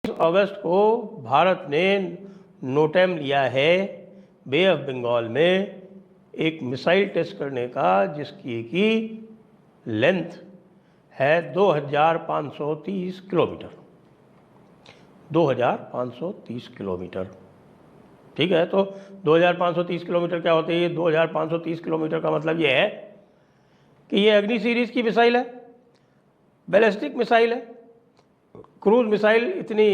अगस्त को भारत ने नोटेम लिया है बे ऑफ बंगाल में एक मिसाइल टेस्ट करने का, जिसकी की लेंथ है 2530 किलोमीटर। 2530 किलोमीटर, ठीक है। तो 2530 किलोमीटर क्या होते हैं? 2530 किलोमीटर का मतलब ये है कि ये अग्नि सीरीज की मिसाइल है, बैलिस्टिक मिसाइल है। क्रूज मिसाइल इतनी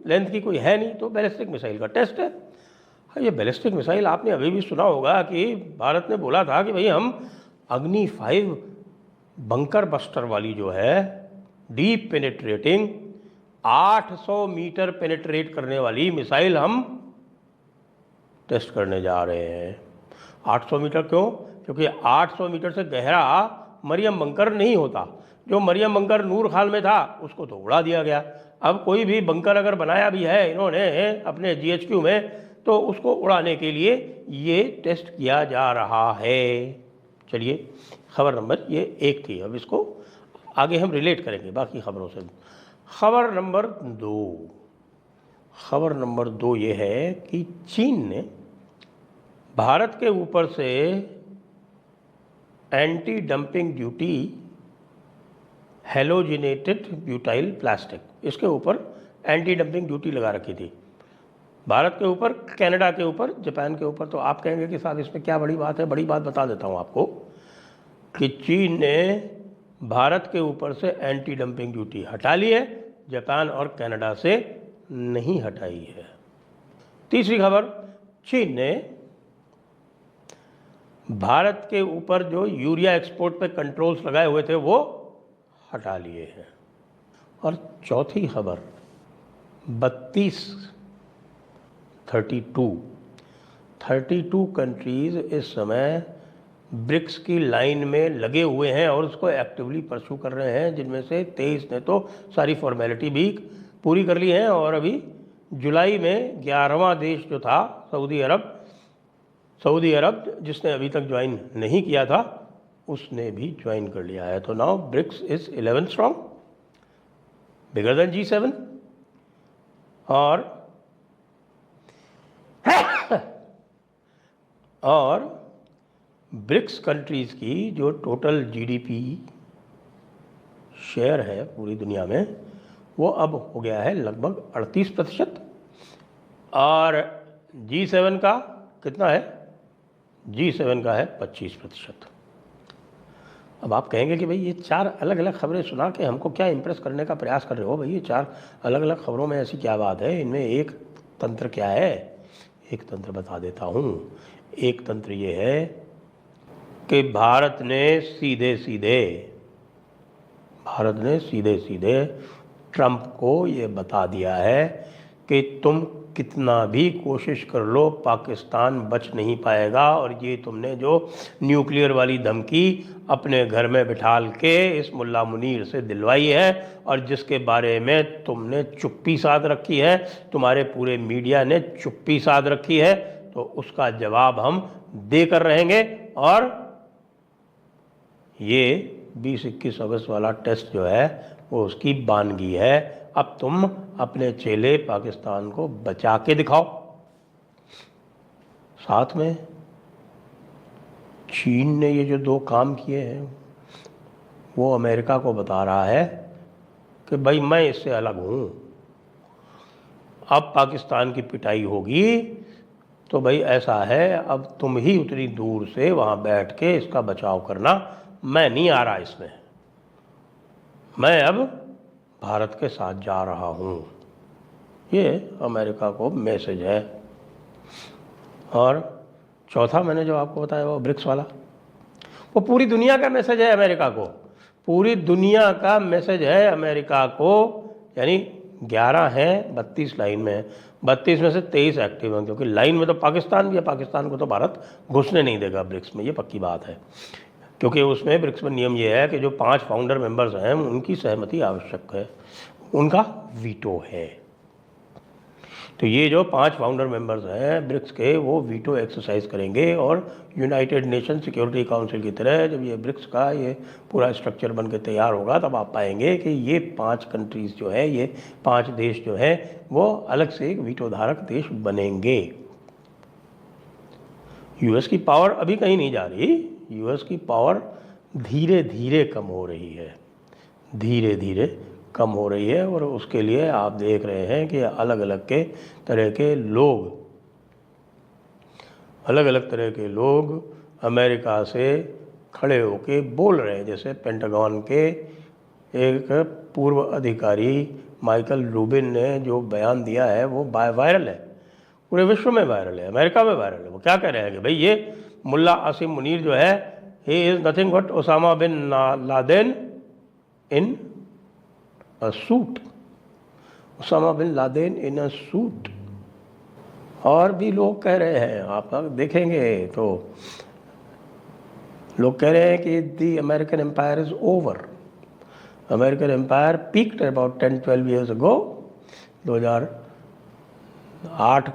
लेंथ की कोई है नहीं, तो बैलिस्टिक मिसाइल का टेस्ट है। ये बैलिस्टिक मिसाइल आपने अभी भी सुना होगा कि भारत ने बोला था कि भाई हम अग्नि 5 बंकर बस्टर वाली जो है डीप पेनेट्रेटिंग 800 मीटर पेनेट्रेट करने वाली मिसाइल हम टेस्ट करने जा रहे हैं। 800 मीटर क्यों? क्योंकि 800 मीटर से गहरा मरियम बंकर नहीं होता। जो मरियम बंकर नूर खाल में था उसको तो उड़ा दिया गया। अब कोई भी बंकर अगर बनाया भी है इन्होंने अपने GHQ में, तो उसको उड़ाने के लिए ये टेस्ट किया जा रहा है। चलिए, खबर नंबर ये 1 थी। अब इसको आगे हम रिलेट करेंगे बाकी खबरों से। खबर नंबर 2 ये है कि चीन ने भारत के ऊपर से anti dumping duty halogenated butyl plastic, इसके ऊपर एंटी डंपिंग ड्यूटी लगा रखी थी। भारत के ऊपर, कनाडा के ऊपर, जापान के ऊपर। तो आप कहेंगे कि साहब इसमें क्या बड़ी बात है? बड़ी बात बता देता हूँ आपको कि चीन ने भारत के ऊपर से एंटी डंपिंग ड्यूटी हटा ली है, जापान और कनाडा से नहीं हटाई है। तीसरी खबर, चीन ने भारत के ऊपर जो यूरिया एक्सपोर्ट पे कंट्रोल्स लगाए हुए थे वो हटा लिए हैं। और चौथी खबर, 32 कंट्रीज़ इस समय ब्रिक्स की लाइन में लगे हुए हैं और उसको एक्टिवली परस्यू कर रहे हैं, जिनमें से 23 ने तो सारी फॉर्मेलिटी भी पूरी कर ली है। और अभी जुलाई में 11वां देश जो था सऊदी अरब, जिसने अभी तक ज्वाइन नहीं किया था, उसने भी ज्वाइन कर लिया है। तो now BRICS is 11 strong, bigger than G7। और ब्रिक्स कंट्रीज़ की जो टोटल GDP शेयर है पूरी दुनिया में, वो अब हो गया है लगभग 38%। और G7 का कितना है? G7 का है 25%। अब आप कहेंगे कि भाई ये 4 अलग अलग खबरें सुना के हमको क्या इंप्रेस करने का प्रयास कर रहे हो? भाई ये 4 अलग अलग खबरों में ऐसी क्या बात है? इनमें एक तंत्र क्या है? एक तंत्र बता देता हूँ। एक तंत्र ये है कि भारत ने सीधे सीधे ट्रंप को ये बता दिया है कि तुम कितना भी कोशिश कर लो, पाकिस्तान बच नहीं पाएगा। और ये तुमने जो न्यूक्लियर वाली धमकी अपने घर में बिठाल के इस मुल्ला मुनीर से दिलवाई है, और जिसके बारे में तुमने चुप्पी साध रखी है, तुम्हारे पूरे मीडिया ने चुप्पी साध रखी है, तो उसका जवाब हम देकर रहेंगे। और ये 20-21 अगस्त वाला टेस्ट जो है वो उसकी बानगी है। अब तुम अपने चेले पाकिस्तान को बचा के दिखाओ। साथ में चीन ने ये जो 2 काम किए हैं, वो अमेरिका को बता रहा है कि भाई मैं इससे अलग हूँ। अब पाकिस्तान की पिटाई होगी तो भाई ऐसा है, अब तुम ही उतनी दूर से वहाँ बैठ के इसका बचाव करना, मैं नहीं आ रहा इसमें, मैं अब भारत के साथ जा रहा हूँ। ये अमेरिका को मैसेज है। और चौथा मैंने जो आपको बताया वो ब्रिक्स वाला, वो पूरी दुनिया का मैसेज है अमेरिका को। पूरी दुनिया का मैसेज है अमेरिका को। यानी 11 हैं, 32 लाइन में है, 32 में से 23 एक्टिव हैं, क्योंकि लाइन में तो पाकिस्तान भी है। पाकिस्तान को तो भारत घुसने नहीं देगा ब्रिक्स में, ये पक्की बात है। क्योंकि उसमें ब्रिक्स में नियम ये है कि जो 5 फाउंडर मेंबर्स हैं उनकी सहमति आवश्यक है, उनका वीटो है। तो ये जो 5 फाउंडर मेंबर्स हैं ब्रिक्स के, वो वीटो एक्सरसाइज करेंगे और यूनाइटेड नेशन सिक्योरिटी काउंसिल की तरह जब ये ब्रिक्स का ये पूरा स्ट्रक्चर बन के तैयार होगा तब आप पाएंगे कि ये 5 कंट्रीज़ जो है, ये 5 देश जो हैं वो अलग से एक वीटो धारक देश बनेंगे। यूएस की पावर अभी कहीं नहीं जा रही, यूएस की पावर धीरे धीरे कम हो रही है, धीरे धीरे कम हो रही है। और उसके लिए आप देख रहे हैं कि अलग अलग तरह के लोग अमेरिका से खड़े होके बोल रहे हैं। जैसे पेंटागन के एक पूर्व अधिकारी माइकल रूबिन ने जो बयान दिया है वो वायरल है, पूरे विश्व में वायरल है, अमेरिका में वायरल है। वो क्या कह रहे हैं कि भाई ये मुल्ला आसिम मुनीर जो है, he is nothing but Osama bin Laden in a suit, Osama bin Laden in a suit. और भी लोग कह रहे हैं, आप देखेंगे तो लोग कह रहे हैं कि the American empire is over. American empire peaked about 10-12 years ago. 2008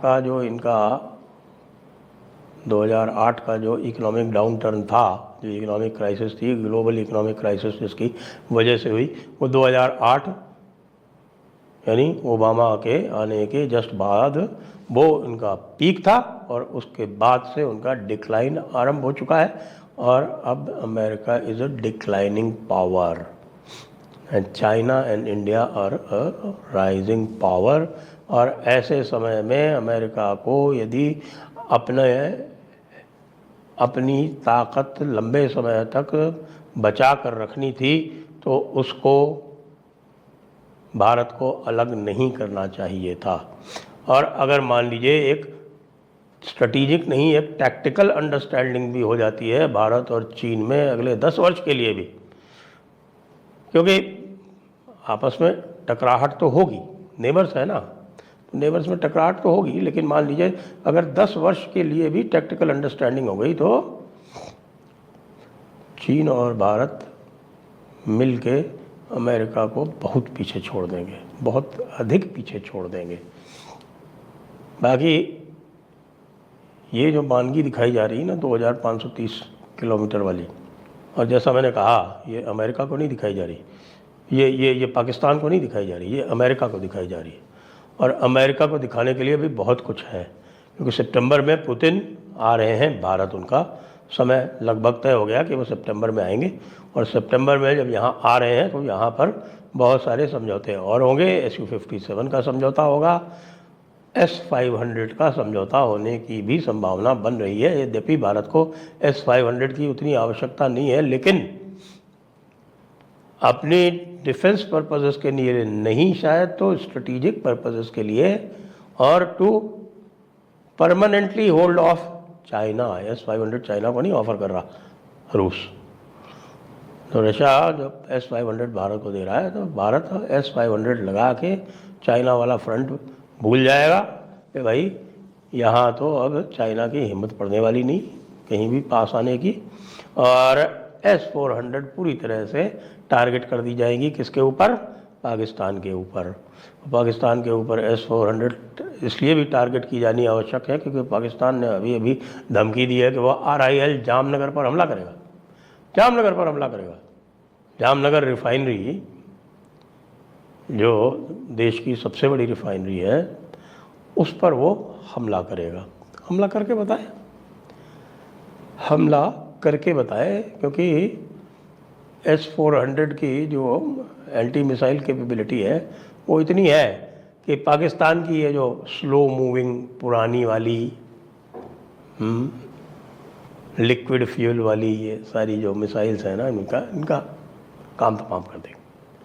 का जो इकोनॉमिक डाउन टर्न था, जो इकोनॉमिक क्राइसिस थी, ग्लोबल इकोनॉमिक क्राइसिस जिसकी वजह से हुई, वो 2008 यानी ओबामा के आने के जस्ट बाद वो उनका पीक था और उसके बाद से उनका डिक्लाइन आरंभ हो चुका है। और अब America is a declining power and China and India are a rising power. और ऐसे समय में अमेरिका को यदि अपनी ताकत लंबे समय तक बचा कर रखनी थी तो उसको भारत को अलग नहीं करना चाहिए था। और अगर मान लीजिए एक स्ट्रेटेजिक नहीं, एक टैक्टिकल अंडरस्टैंडिंग भी हो जाती है भारत और चीन में अगले 10 वर्ष के लिए भी, क्योंकि आपस में टकराहट तो होगी, नेबर्स है ना, तो नेबर्स में टकराहट तो होगी, लेकिन मान लीजिए अगर 10 वर्ष के लिए भी टैक्टिकल अंडरस्टैंडिंग हो गई तो चीन और भारत मिल के अमेरिका को बहुत पीछे छोड़ देंगे, बहुत अधिक पीछे छोड़ देंगे। बाकी ये जो मानगी दिखाई जा रही है ना 2530 किलोमीटर वाली, और जैसा मैंने कहा ये अमेरिका को नहीं दिखाई जा रही, ये पाकिस्तान को नहीं दिखाई जा रही, ये अमेरिका को दिखाई जा रही है। और अमेरिका को दिखाने के लिए भी बहुत कुछ है, क्योंकि सितंबर में पुतिन आ रहे हैं भारत, उनका समय लगभग तय हो गया कि वो सितंबर में आएंगे। और सितंबर में जब यहाँ आ रहे हैं तो यहाँ पर बहुत सारे समझौते और होंगे। SU-57 का समझौता होगा, S-500 का समझौता होने की भी संभावना बन रही है। यद्यपि भारत को S-500 की उतनी आवश्यकता नहीं है, लेकिन अपने डिफेंस पर्पसेस के लिए नहीं, शायद तो स्ट्रेटेजिक पर्पसेस के लिए, और to permanently hold off China. S-500 China को नहीं ऑफर कर रहा रूस, तो रशिया जब S-500 भारत को दे रहा है तो भारत S-500 लगा के चाइना वाला फ्रंट भूल जाएगा कि भाई यहाँ तो अब चाइना की हिम्मत पड़ने वाली नहीं कहीं भी पास आने की। और S-400 पूरी तरह से टारगेट कर दी जाएंगी किसके ऊपर? पाकिस्तान के ऊपर। पाकिस्तान के ऊपर S-400 इसलिए भी टारगेट की जानी आवश्यक है क्योंकि पाकिस्तान ने अभी अभी धमकी दी है कि वह RIL जामनगर पर हमला करेगा, जामनगर पर हमला करेगा। जामनगर रिफाइनरी जो देश की सबसे बड़ी रिफाइनरी है उस पर वो हमला करेगा। हमला करके बताए, हमला करके बताए, क्योंकि S-400 की जो एंटी मिसाइल कैपेबिलिटी है वो इतनी है कि पाकिस्तान की ये जो स्लो मूविंग पुरानी वाली लिक्विड फ्यूल वाली ये सारी जो मिसाइल्स हैं ना, इनका काम तमाम कर देगा,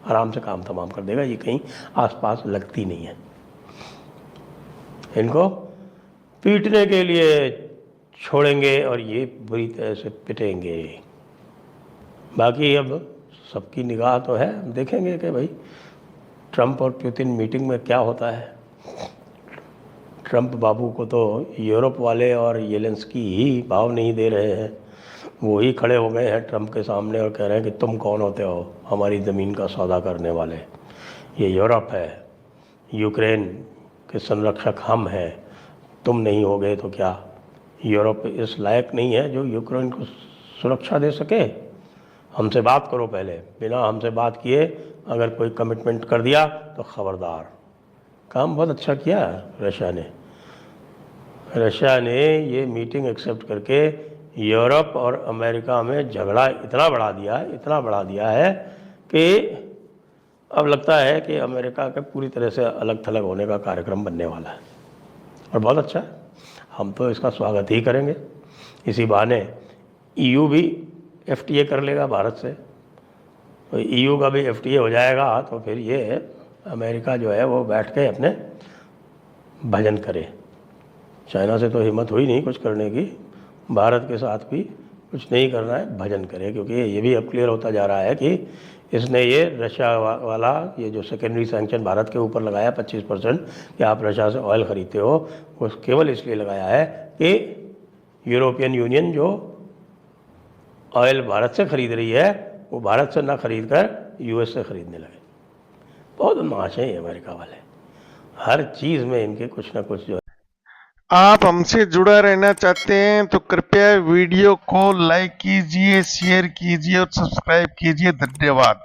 आराम से काम तमाम कर देगा। ये कहीं आसपास लगती नहीं है, इनको पीटने के लिए छोड़ेंगे और ये बुरी तरह से पिटेंगे। बाकी अब सबकी निगाह तो है, देखेंगे कि भाई ट्रंप और पुतिन मीटिंग में क्या होता है। ट्रंप बाबू को तो यूरोप वाले और येलेंस्की ही भाव नहीं दे रहे हैं, वो ही खड़े हो गए हैं ट्रंप के सामने और कह रहे हैं कि तुम कौन होते हो हमारी ज़मीन का सौदा करने वाले। ये यूरोप है, यूक्रेन कि संरक्षक हम हैं, तुम नहीं हो गए तो क्या। यूरोप इस लायक नहीं है जो यूक्रेन को सुरक्षा दे सके। हमसे बात करो पहले, बिना हमसे बात किए अगर कोई कमिटमेंट कर दिया तो खबरदार। काम बहुत अच्छा किया रशिया ने। रशिया ने ये मीटिंग एक्सेप्ट करके यूरोप और अमेरिका में झगड़ा इतना बढ़ा दिया है कि अब लगता है कि अमेरिका के पूरी तरह से अलग थलग होने का कार्यक्रम बनने वाला है, और बहुत अच्छा है। हम तो इसका स्वागत ही करेंगे। इसी बहाने ईयू भी एफटीए कर लेगा भारत से, तो ईयू का भी एफटीए हो जाएगा, तो फिर ये अमेरिका जो है वो बैठ के अपने भजन करे। चाइना से तो हिम्मत हुई नहीं कुछ करने की, भारत के साथ भी कुछ नहीं करना है, भजन करे। क्योंकि ये भी अब क्लियर होता जा रहा है कि इसने ये रशिया वाला ये जो सेकेंडरी सैंक्शन भारत के ऊपर लगाया 25% कि आप रशिया से ऑयल ख़रीदते हो, वो केवल इसलिए लगाया है कि यूरोपियन यूनियन जो ऑयल भारत से ख़रीद रही है वो भारत से ना खरीद कर यूएस से ख़रीदने लगे। बहुत बदमाश हैं ये अमेरिका वाले, हर चीज़ में इनके कुछ ना कुछ जो। आप हमसे जुड़ा रहना चाहते हैं तो कृपया वीडियो को लाइक कीजिए, शेयर कीजिए और सब्सक्राइब कीजिए। धन्यवाद।